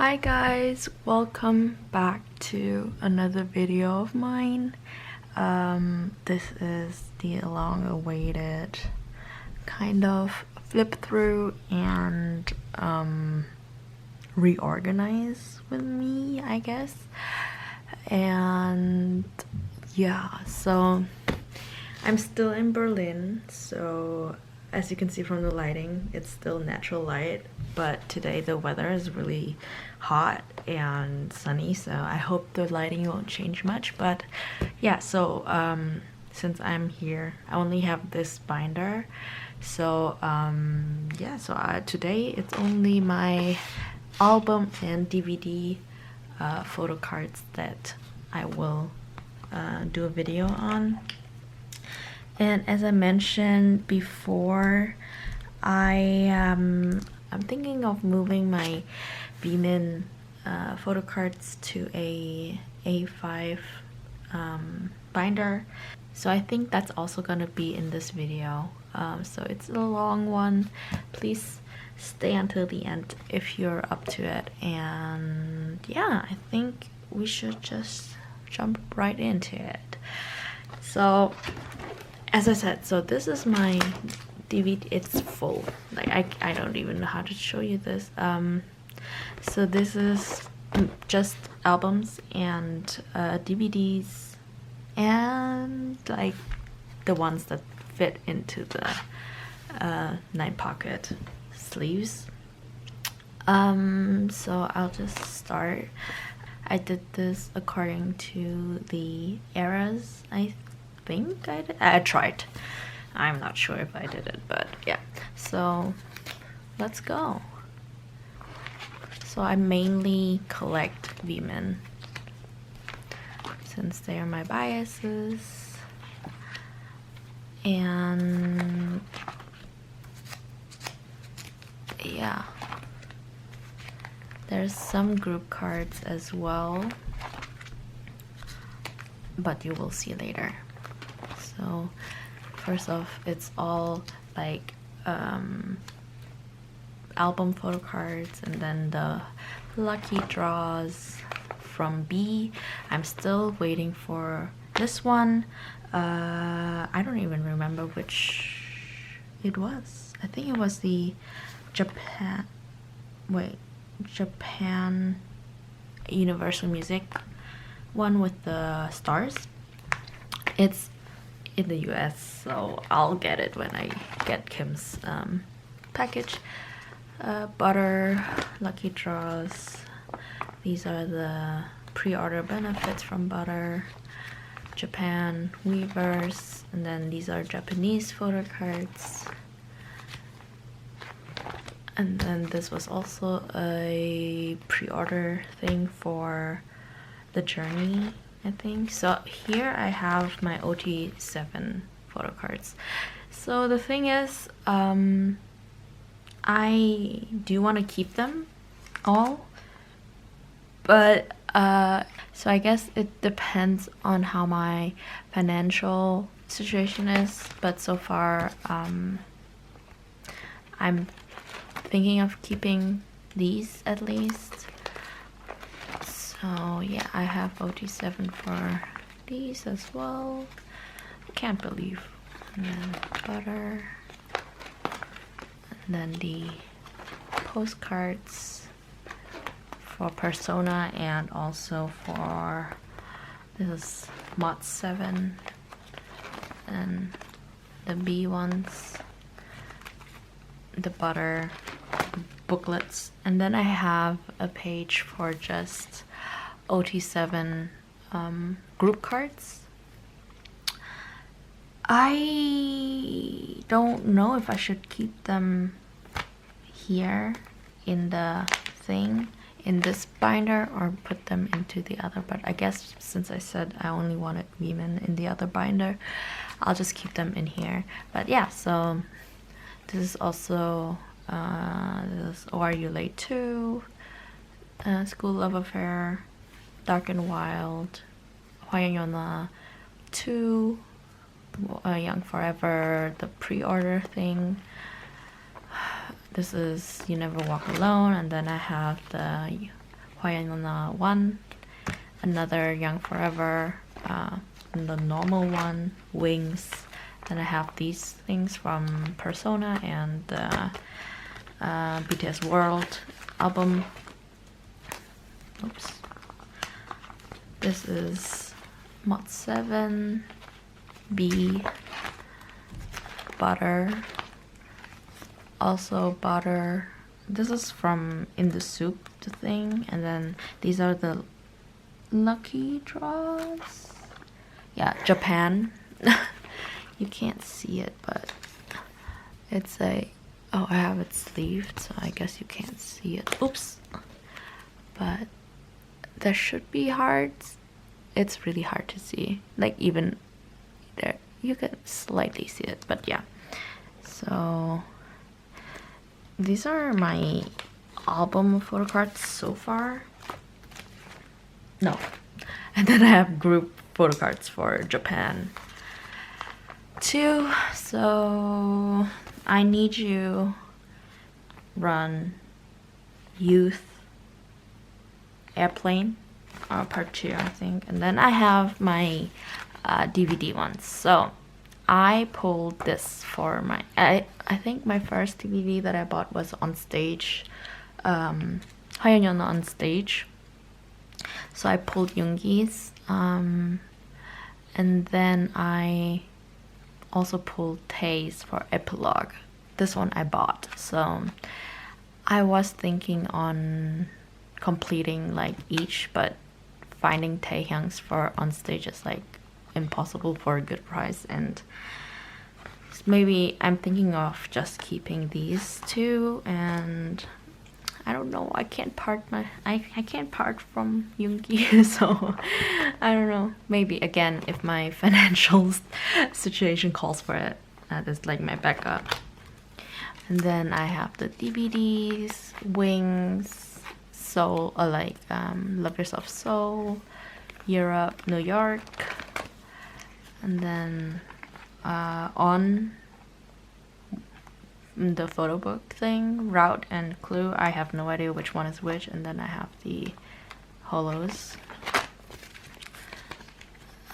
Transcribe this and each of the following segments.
Hi guys, welcome back to another video of mine. This is the long-awaited kind of flip through and reorganize with me, I guess. And yeah, so I'm still in Berlin, so as you can see from the lighting, it's still natural light, but today the weather is really hot and sunny, so I hope the lighting won't change much. But yeah, so since I'm here, I only have this binder, so yeah, so today it's only my album and DVD photo cards that I will do a video on. And as I mentioned before, I'm thinking of moving my vmin photo cards to a A5 binder, so I think that's also gonna be in this video. So it's a long one. Please stay until the end if you're up to it. And yeah, I think we should just jump right into it. So as I said, so this is my DVD. It's full. Like I don't even know how to show you this. So this is just albums and DVDs and like the ones that fit into the 9-pocket sleeves. So I'll just start. I did this according to the eras. I think I tried. I'm not sure if I did it, but yeah. So let's go. So I mainly collect vmin since they are my biases, and yeah, there's some group cards as well, but you will see later. So first off, it's all like album photo cards, and then the lucky draws from B. I'm still waiting for this one. I don't even remember which it was. I think it was the Japan Universal Music one with the stars. It's in the US, so I'll get it when I get Kim's package. Butter, lucky draws. These are the pre-order benefits from Butter, Japan, Weavers, and then these are Japanese photo cards. And then this was also a pre-order thing for the Journey, I think. So here I have my OT7 photo cards. So the thing is, I do want to keep them all, but so I guess it depends on how my financial situation is. But so far, I'm thinking of keeping these at least. So yeah, I have OT7 for these as well. Can't believe. And then Butter. And then the postcards for Persona, and also for this is Mod 7, and the B ones, the Butter booklets, and then I have a page for just OT7 group cards. I don't know if I should keep them here in the thing, in this binder, or put them into the other, but I guess since I said I only wanted vmin in the other binder, I'll just keep them in here. But yeah, so this is also this Oh Are You Late Too, School Love Affair, Dark and Wild, Hwayeona 2, Young Forever, the pre-order thing. This is You Never Walk Alone, and then I have the Hwayeonna 1, another Young Forever, and the normal one, Wings. Then I have these things from Persona and the BTS World album. Oops. This is Mod 7, B, Butter, also Butter. This is from In the Soup, the thing, and then these are the lucky draws. Yeah, Japan. You can't see it, but it's a, oh, I have it sleeved, so I guess you can't see it. Oops. But there should be hearts. It's really hard to see. Like even there, you can slightly see it, but yeah. So these are my album photo cards so far. No. And then I have group photo cards for Japan too. So I Need You, Run, Youth, Airplane, part 2, I think. And then I have my DVD ones. So I pulled this for my, I think my first DVD that I bought was On Stage, Hwayeonna On Stage. So I pulled Yoongi's, and then I also pulled Tae's for Epilogue. This one I bought. So I was thinking on completing like each, but finding Taehyung's for On Stage is like impossible for a good price, and maybe I'm thinking of just keeping these two, and I don't know, I can't part from Yoongi, so I don't know, maybe again if my financial situation calls for it, that is like my backup. And then I have the DVDs, Wings, Seoul, Love Yourself Seoul, Europe, New York, and then on the photo book thing, Route and Clue. I have no idea which one is which. And then I have the holos.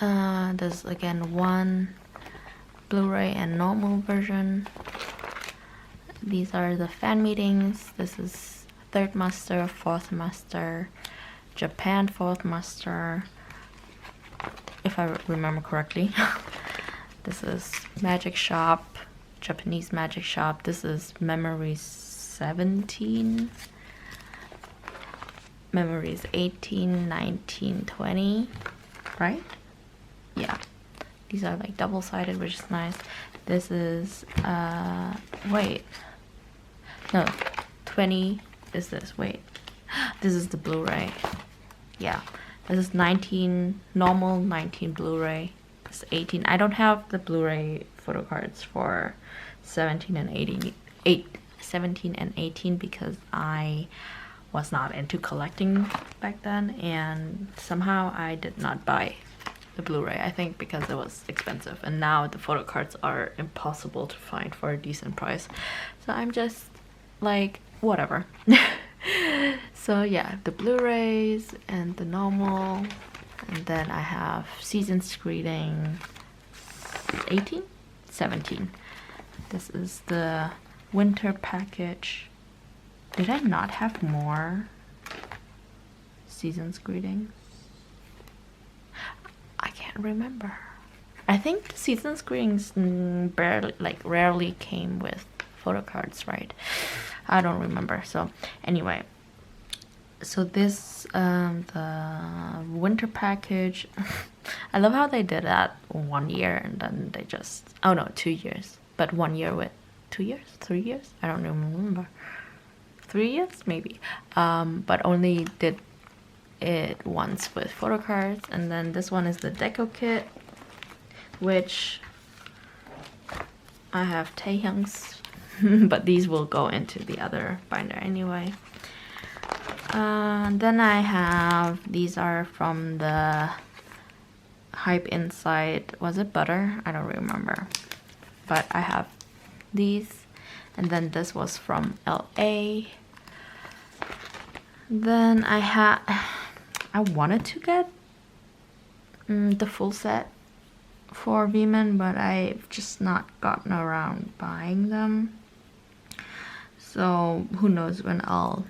There's again one Blu-ray and normal version. These are the fan meetings. This is Third Master, Fourth Master, Japan Fourth Master, if I remember correctly. This is Magic Shop, Japanese Magic Shop. This is Memories 17, Memories 18, 19, 20, right? Yeah, these are like double-sided, which is nice. This is wait, no, 20 is this, wait, this is the Blu-ray. Yeah, this is 19 normal, 19 Blu-ray. 18. I don't have the Blu-ray photo cards for 17 and 18 because I was not into collecting back then, and somehow I did not buy the Blu-ray, I think because it was expensive, and now the photo cards are impossible to find for a decent price, so I'm just like whatever. So yeah, the Blu-rays and the normal. And then I have Season's Greeting 18? 17. This is the winter package. Did I not have more Season's Greetings? I can't remember. I think the Season's Greetings rarely came with photo cards, right? I don't remember. So anyway. So this, the winter package, I love how they did that 1 year and then they just, oh no, 2 years, but 1 year with 2 years, 3 years, I don't remember, 3 years maybe, but only did it once with photo cards. And then this one is the deco kit, which I have Taehyung's, but these will go into the other binder anyway. Then I have, these are from the Hype Inside, was it Butter? I don't remember, but I have these. And then this was from LA. Then I wanted to get the full set for vmin, but I've just not gotten around buying them. So who knows when I'll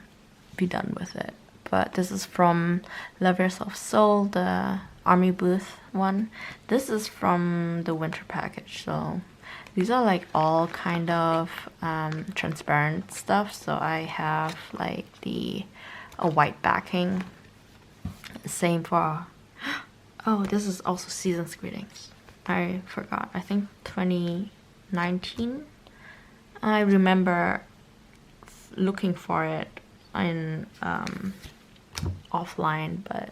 be done with it. But this is from Love Yourself Soul, the Army Booth one. This is from the winter package, so these are like all kind of transparent stuff. So I have like a white backing. Same for, oh, this is also Season's Greetings. I forgot, I think 2019. I remember looking for it in offline, but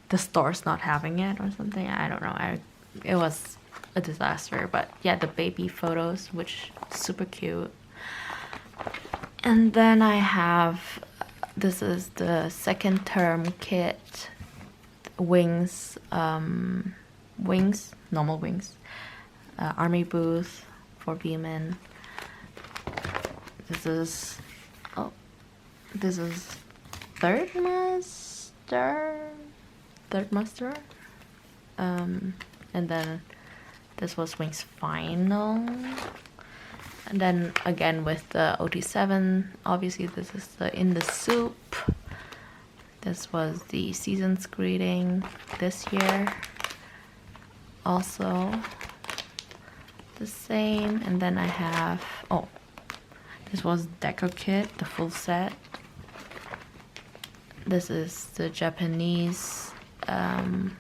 the store's not having it or something. I don't know. It was a disaster. But yeah, the baby photos, which is super cute. And then I have, this is the second term kit, wings, normal wings, Army Booth for vmin. This is, oh, this is third muster, and then this was Wings Final, and then again with the OT7, obviously this is the In the Soup. This was the Season's Greeting this year, also the same. And then I have, oh, this was Deco Kit, the full set. This is the Japanese fan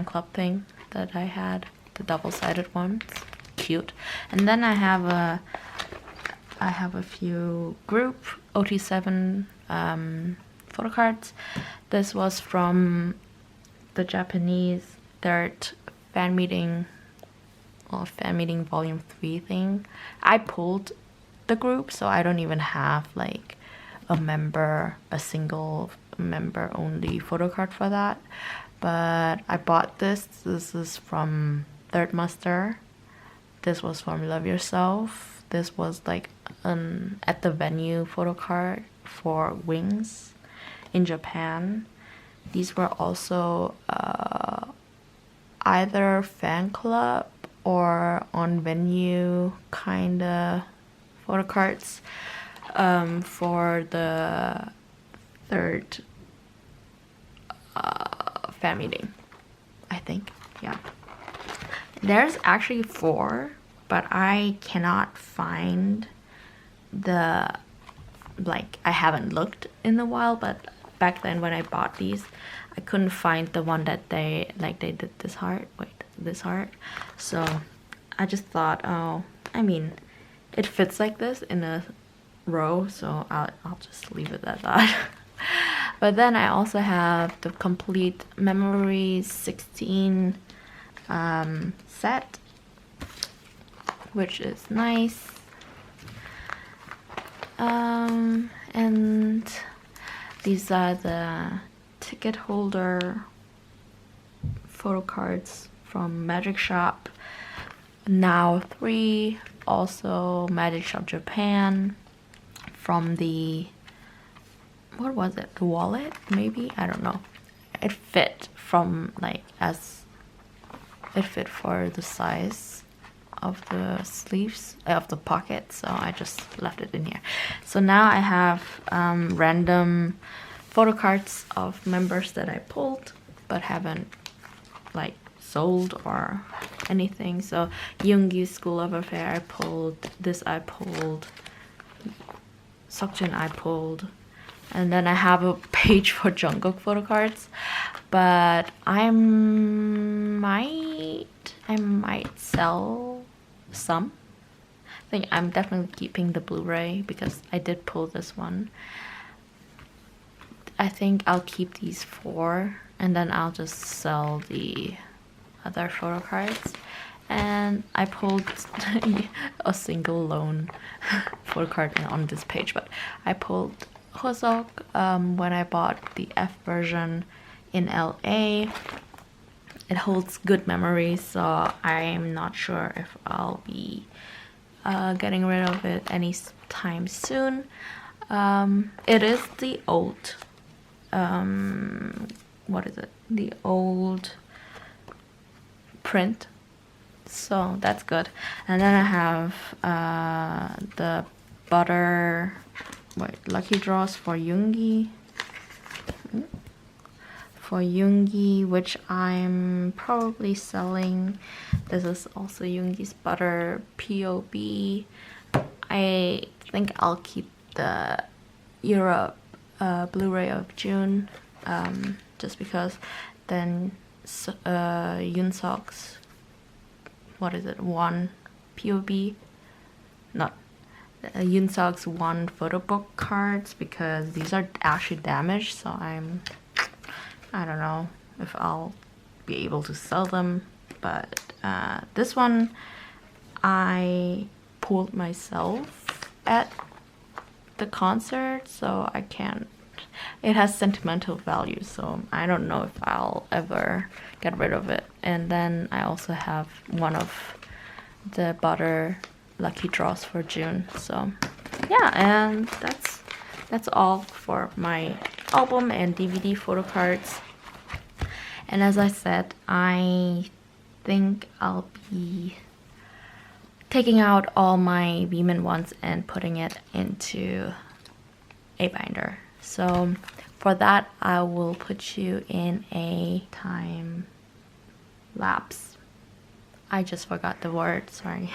club thing that I had, the double-sided ones, cute. And then I have a few group OT7 photocards. This was from the Japanese third fan meeting, or fan meeting volume 3 thing. I pulled the group, so I don't even have like a single member only photocard for that. But I bought this. This is from Third Muster. This was from Love Yourself. This was like at the venue photocard for Wings in Japan. These were also either fan club or on venue kind of photocards for the third fan meeting, I think. Yeah, there's actually 4, but I cannot find the, like, I haven't looked in a while, but back then when I bought these, I couldn't find the one that they did this heart. Wait, this heart. So I just thought, oh, I mean, it fits like this in a row, so I'll just leave it at that. But then I also have the complete Memories 16 set, which is nice. And these are the ticket holder photo cards from Magic Shop Now 3, also Magic Shop Japan, from the, what was it, the wallet maybe, I don't know. It fit from like, as it fit for the size of the sleeves, of the pocket, so I just left it in here. So now I have random photo cards of members that I pulled but haven't like sold or anything. So Yoongi's School of Affair I pulled, this I pulled, Seokjin I pulled, and then I have a page for Jungkook photo cards, but I might sell some. I think I'm definitely keeping the Blu-ray because I did pull this one. I think I'll keep these 4 and then I'll just sell the other photo cards. And I pulled a single lone photo card on this page, but I pulled Hosok when I bought the F version in LA. It holds good memories, so I'm not sure if I'll be getting rid of it anytime soon. It is the old, what is it? The old print. So that's good. And then I have the butter, lucky draws for Yoongi. For Yoongi, which I'm probably selling. This is also Yoongi's butter POB. I think I'll keep the Europe Blu-ray of June, just because then Yoonsok's, what is it, one POB, not Yoonsok's one photo book cards, because these are actually damaged, so I don't know if I'll be able to sell them. But this one I pulled myself at the concert, so I can't, it has sentimental value, so I don't know if I'll ever get rid of it. And then I also have one of the butter lucky draws for June. So yeah, and that's all for my album and DVD photo cards. And as I said, I think I'll be taking out all my vmin ones and putting it into a binder. So for that, I will put you in a time lapse. I just forgot the word, sorry.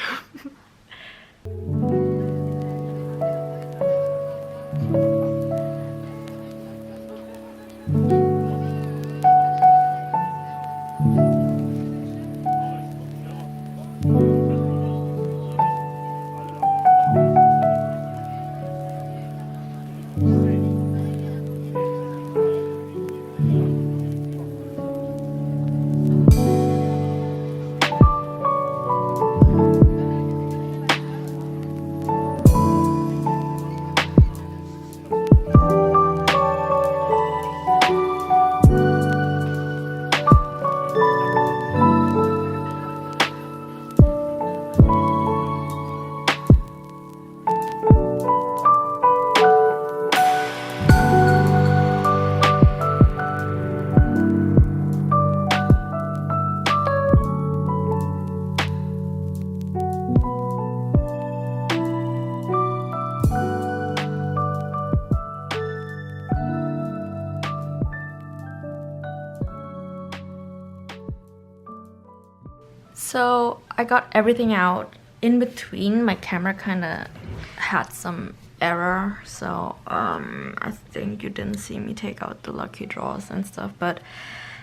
So I got everything out. In between, my camera kind of had some error, so I think you didn't see me take out the lucky draws and stuff, but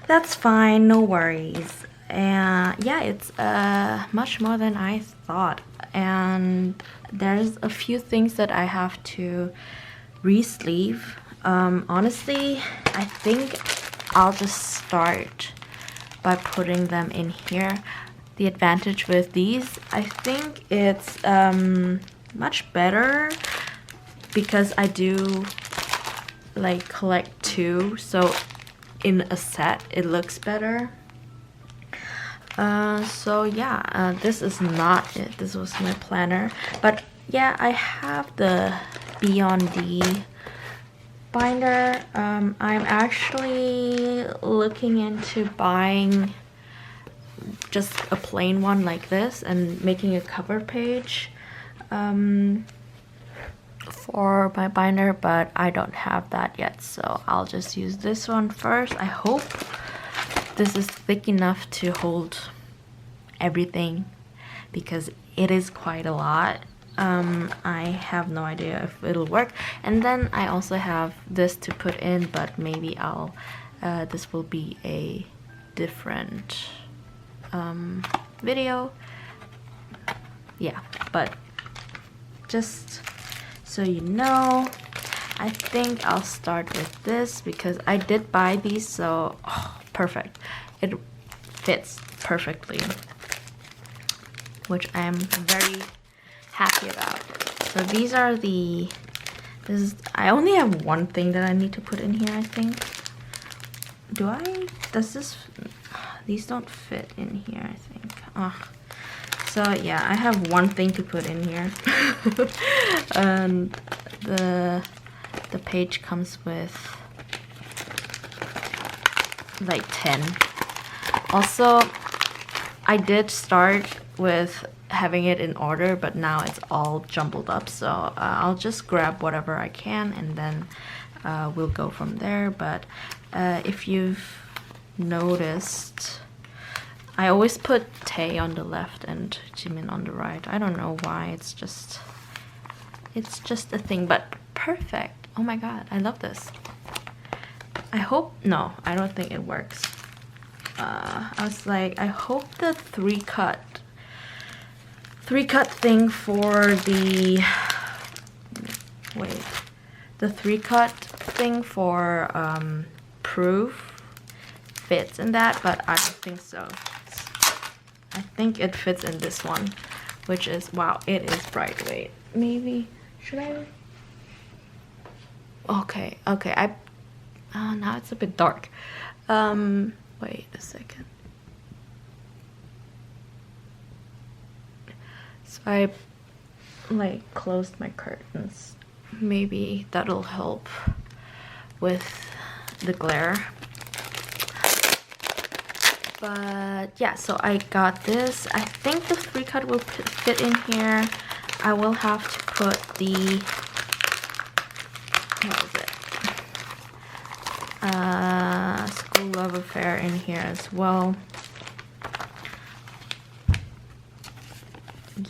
that's fine, no worries. And yeah, it's much more than I thought, and there's a few things that I have to re-sleeve. Honestly, I think I'll just start by putting them in here. The advantage with these, I think it's much better because I do like collect two, so in a set it looks better. So yeah, this is not it. This was my planner, but yeah, I have the Beyond D binder. I'm actually looking into buying just a plain one like this and making a cover page for my binder, but I don't have that yet, so I'll just use this one first. I hope this is thick enough to hold everything because it is quite a lot. I have no idea if it'll work. And then I also have this to put in, but maybe I'll this will be a different video. Yeah, but just so you know, I think I'll start with this because I did buy these, so perfect. It fits perfectly, which I am very happy about. So these are the, I only have one thing that I need to put in here, I think. These don't fit in here, I think. So yeah, I have one thing to put in here. And the page comes with like 10. Also, I did start with having it in order, but now it's all jumbled up, so I'll just grab whatever I can and then we'll go from there. But if you've noticed, I always put Tae on the left and Jimin on the right. I don't know why, it's just a thing, but perfect. Oh my god, I love this. I hope, no, I don't think it works. I was like, I hope the three cut thing for the, wait, the three cut thing for proof fits in that, but I don't think so. I think it fits in this one, which is, wow, it is bright. Wait, maybe, should I? Okay, now it's a bit dark. Wait a second. So I like closed my curtains. Maybe that'll help with the glare. But yeah, so I got this. I think the three cut will fit in here. I will have to put the, what is it? School Love Affair in here as well.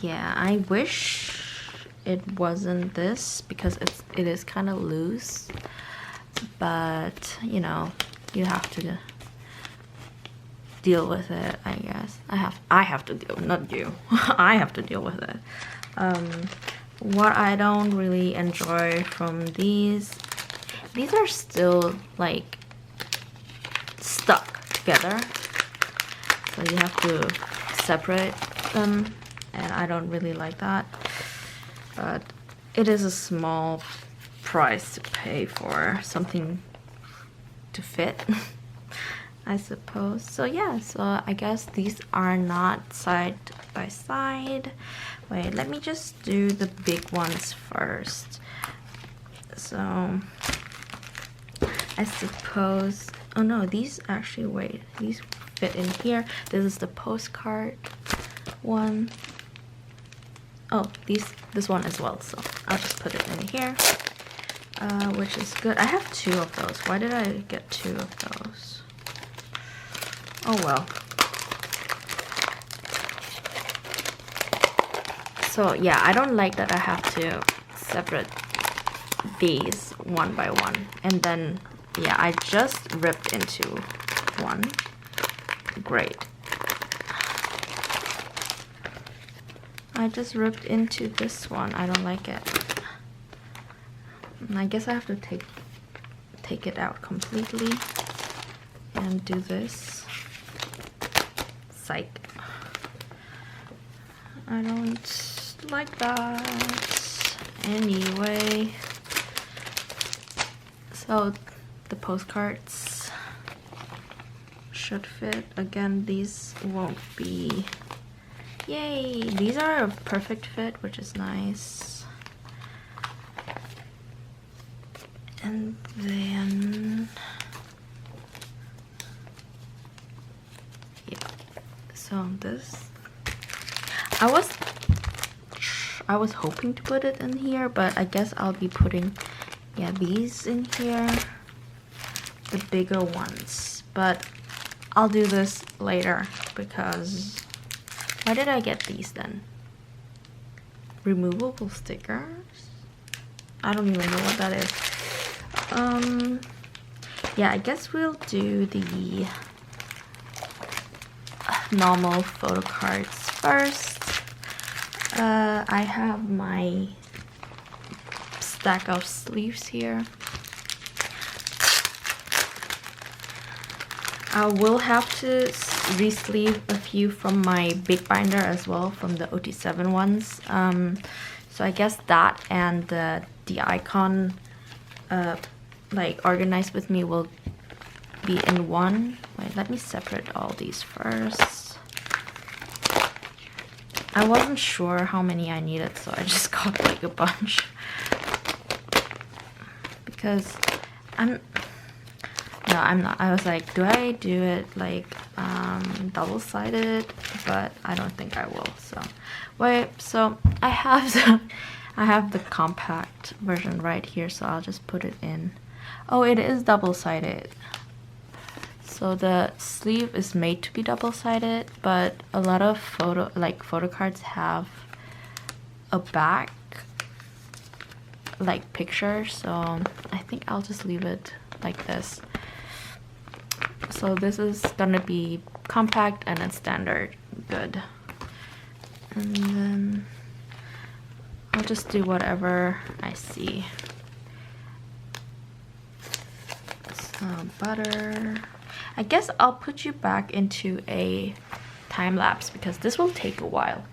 Yeah, I wish it wasn't this because it is kind of loose, but you know, you have to deal with it, I guess. I have to deal, not you. I have to deal with it. What I don't really enjoy from these are still like stuck together, so you have to separate them, and I don't really like that. But it is a small price to pay for something to fit. I suppose. So yeah, so I guess these are not side by side. Wait, let me just do the big ones first. So I suppose, oh no, these actually, wait, these fit in here. This is the postcard one. Oh, this one as well, so I'll just put it in here, which is good. I have two of those. Why did I get two of those? Oh well. So yeah, I don't like that I have to separate these one by one. And then, yeah, I just ripped into one. Great. I just ripped into this one. I don't like it. And I guess I have to take it out completely and do this. Psych. I don't like that. Anyway, so the postcards should fit. Again, these won't be. Yay! These are a perfect fit, which is nice. And then, yeah. So this, I was hoping to put it in here, but I guess I'll be putting, yeah, these in here, the bigger ones. But I'll do this later because. Why did I get these then? Removable stickers? I don't even know what that is. Yeah, I guess we'll do the normal photo cards first. I have my stack of sleeves here. I will have to re-sleeve a few from my big binder as well, from the OT7 ones. So I guess that and the icon like organized with me will be in one. Wait, let me separate all these first. I wasn't sure how many I needed, so I just got like a bunch. because I'm not. I was like, do I do it like double-sided? But I don't think I will. So wait, so I have the compact version right here, so I'll just put it in. Oh, it is double-sided. So the sleeve is made to be double-sided, but a lot of photo cards have a back like picture, so I think I'll just leave it like this. So this is gonna be compact and then standard. Good. And then I'll just do whatever I see. Some butter. I guess I'll put you back into a time lapse because this will take a while.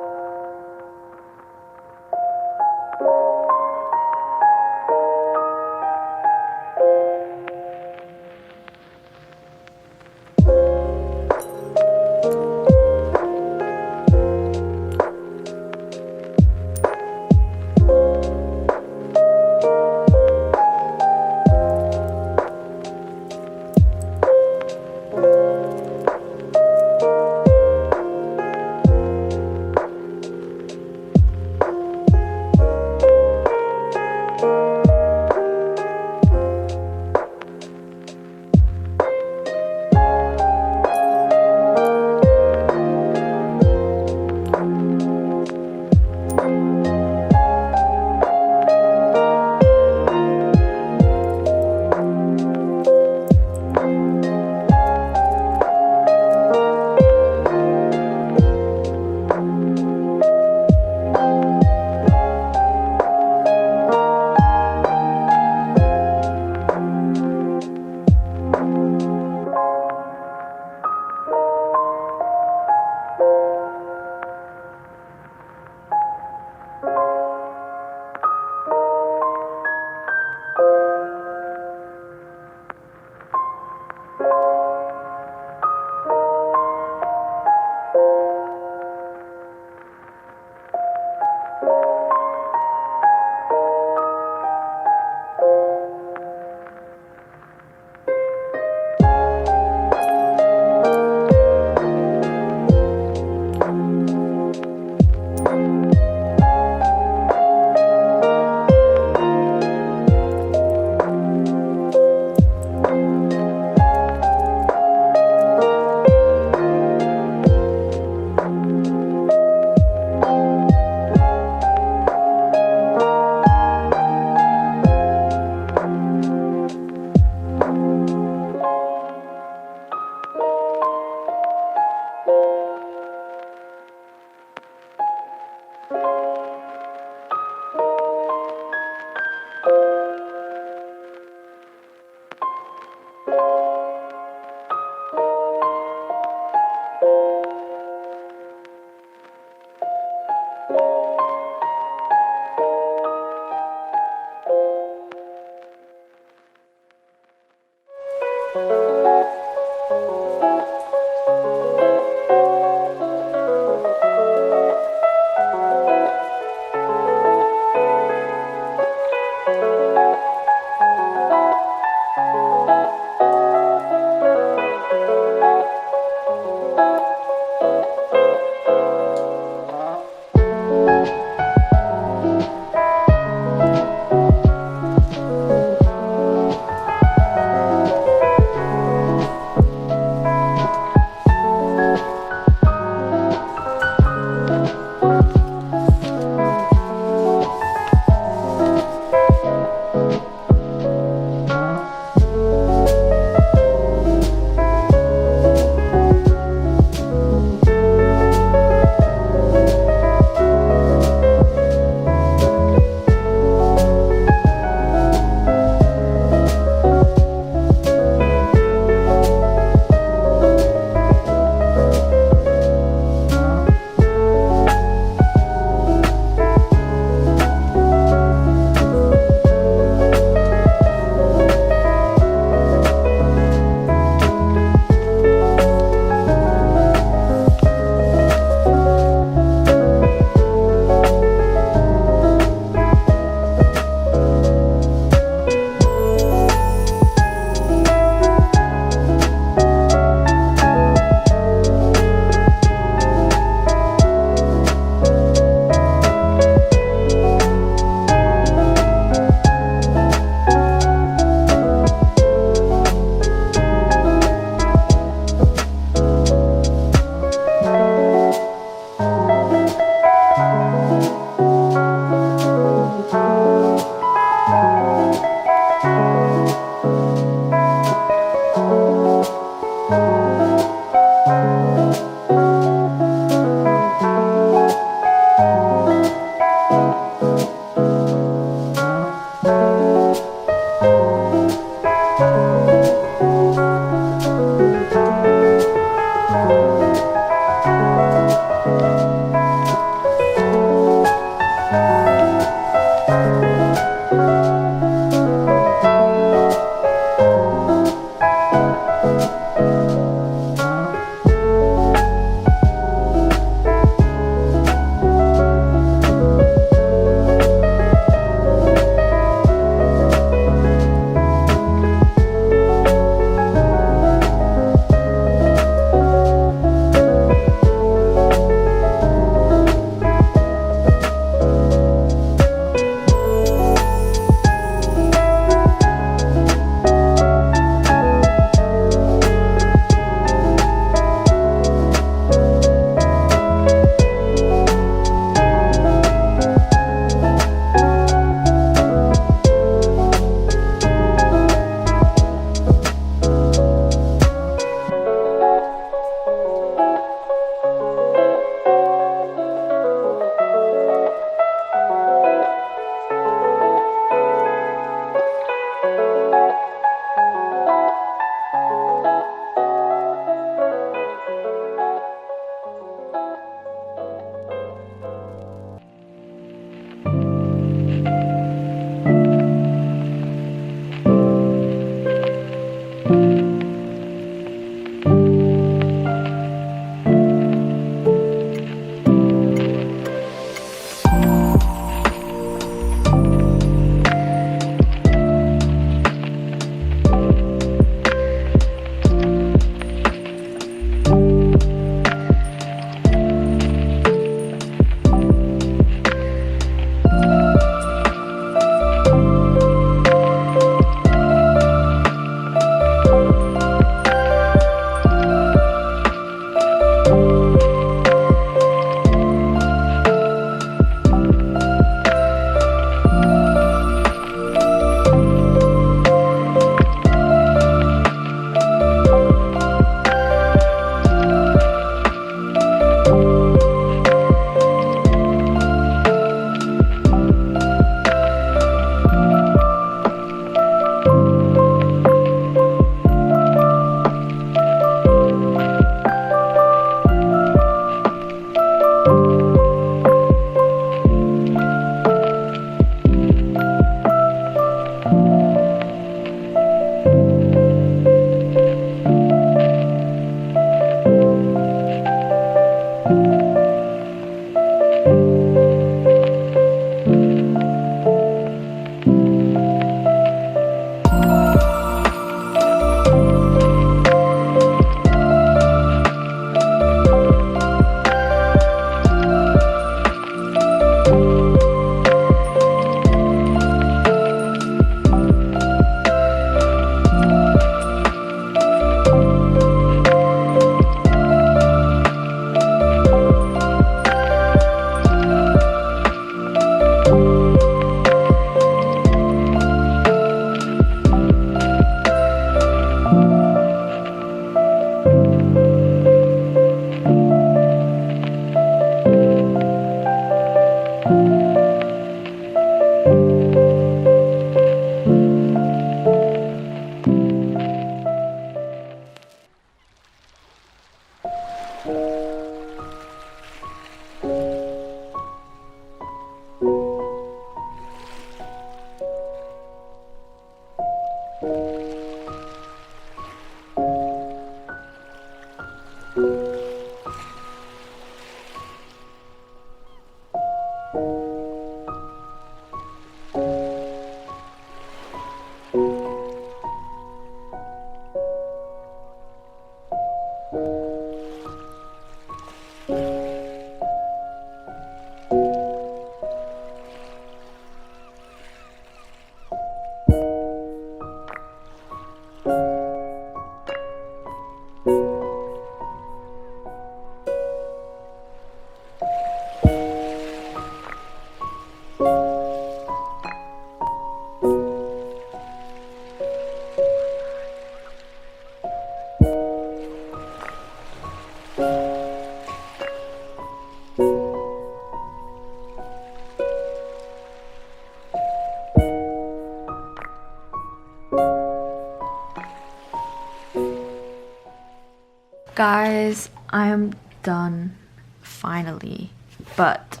Guys, I'm done finally, but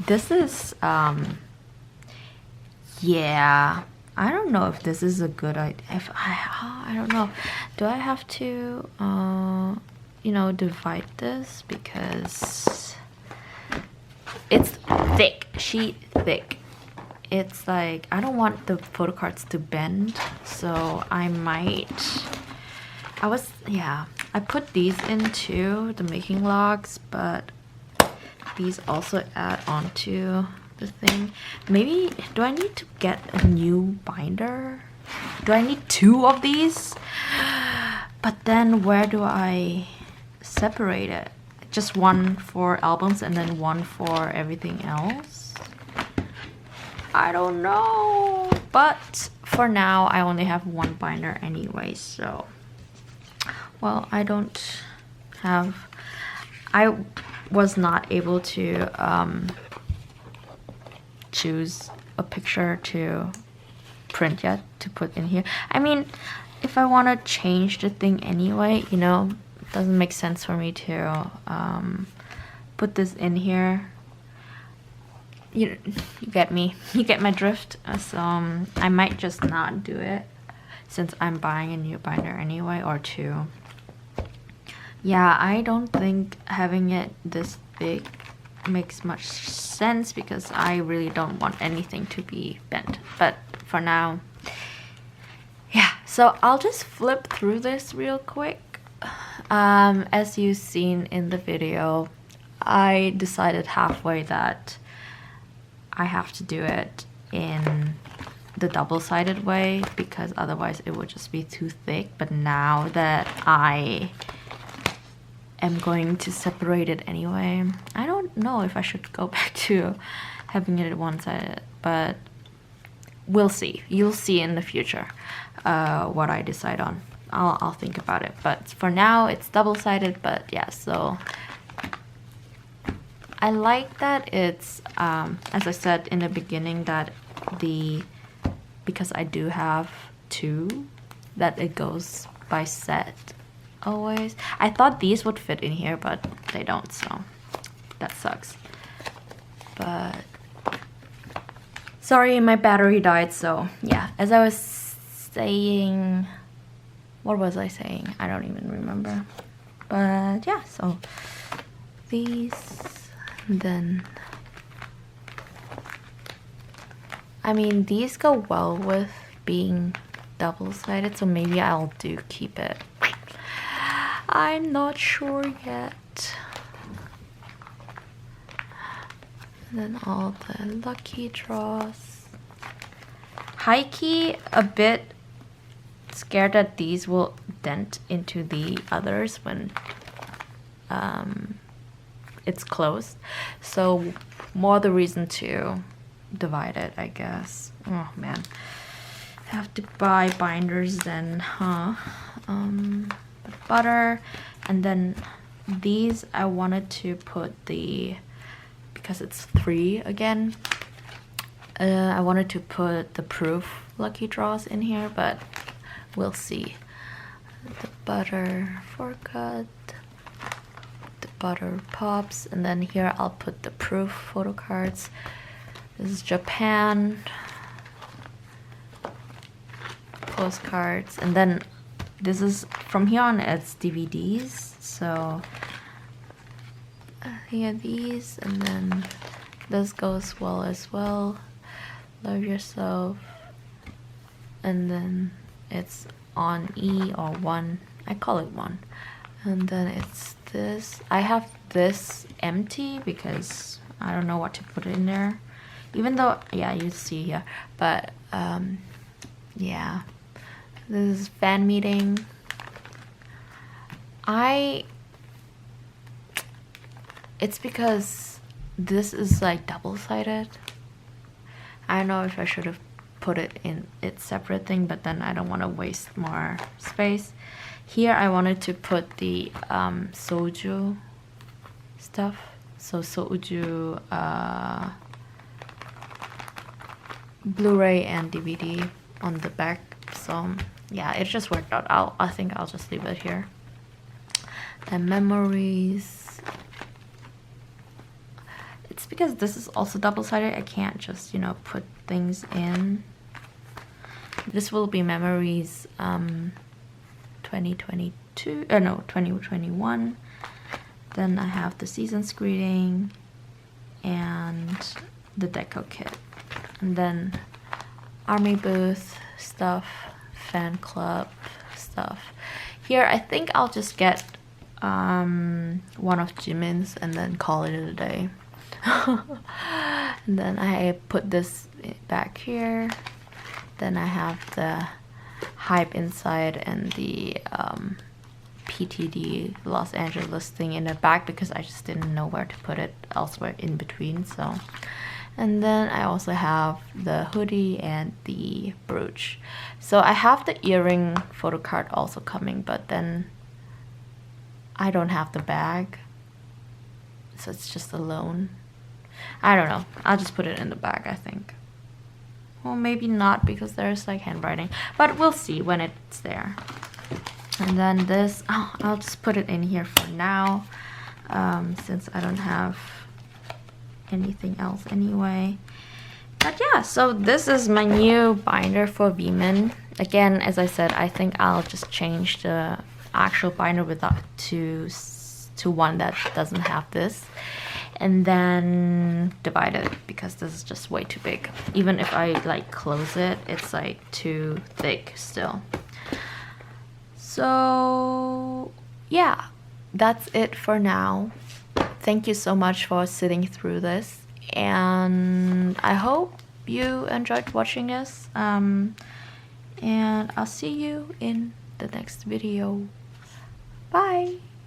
this is yeah, I don't know if this is a good idea. If I don't know, do I have to you know, divide this because it's thick, sheet thick. It's like I don't want the photo cards to bend, so I might I put these into the making logs, but these also add onto the thing. Maybe, do I need to get a new binder? Do I need 2 of these? But then where do I separate it? Just one for albums and then one for everything else? I don't know. But for now, I only have 1 binder anyway, so... Well, I was not able to choose a picture to print yet to put in here. I mean, if I want to change the thing anyway, you know, it doesn't make sense for me to put this in here. You get me. You get my drift. So I might just not do it since I'm buying a new binder anyway, or 2. Yeah, I don't think having it this big makes much sense because I really don't want anything to be bent. But for now, yeah, so I'll just flip through this real quick. As you've seen in the video, I decided halfway that I have to do it in the double-sided way because otherwise it would just be too thick. But now that I am going to separate it anyway, I don't know if I should go back to having it one-sided, but we'll see. You'll see in the future what I decide on. I'll think about it, but for now it's double-sided. But yeah, so I like that it's as I said in the beginning, that because I do have 2, that it goes by set always. I thought these would fit in here, but they don't, so that sucks. But sorry, my battery died, so yeah, as I was saying, what was I saying? I don't even remember. But yeah, so these, then I mean, these go well with being double-sided, so maybe I'll keep it. I'm not sure yet. And then all the lucky draws. High-key, a bit scared that these will dent into the others when it's closed. So more the reason to divide it, I guess. Oh man, have to buy binders then, huh? Butter, and then these I wanted to put because it's 3 again, I wanted to put the proof lucky draws in here, but we'll see. The butter forecut, the butter pops, and then here I'll put the proof photo cards. This is Japan. postcards, and then this is from here on it's DVDs. So here these, and then this goes well as well. Love Yourself, and then it's on E or 1. I call it 1. And then it's this. I have this empty because I don't know what to put in there. Even though, yeah, you see here. But, yeah. This is fan meeting. It's because this is like double-sided. I don't know if I should have put it in its separate thing, but then I don't want to waste more space. Here I wanted to put the soju stuff. So soju, Blu-ray and DVD on the back. So yeah, it just worked out. I think I'll just leave it here. And memories. It's because this is also double-sided. I can't just, you know, put things in. This will be memories 2022, no, 2021. Then I have the season's greeting and the deco kit. And then army booth stuff, fan club stuff. Here I think I'll just get one of Jimin's and then call it a day. And then I put this back here. Then I have the hype inside and the PTD Los Angeles thing in the back because I just didn't know where to put it elsewhere in between. So, and then I also have the hoodie and the brooch. So I have the earring photo card also coming, but then I don't have the bag, so it's just alone. I don't know, I'll just put it in the bag, I think. Well, maybe not because there's like handwriting, but we'll see when it's there. And then this, oh, I'll just put it in here for now, since I don't have anything else anyway. But yeah, so this is my new binder for vmin. Again, as I said, I think I'll just change the actual binder without to one that doesn't have this, and then divide it because this is just way too big. Even if I like close it, it's like too thick still. So yeah, that's it for now. Thank you so much for sitting through this, and I hope you enjoyed watching this, and I'll see you in the next video. Bye.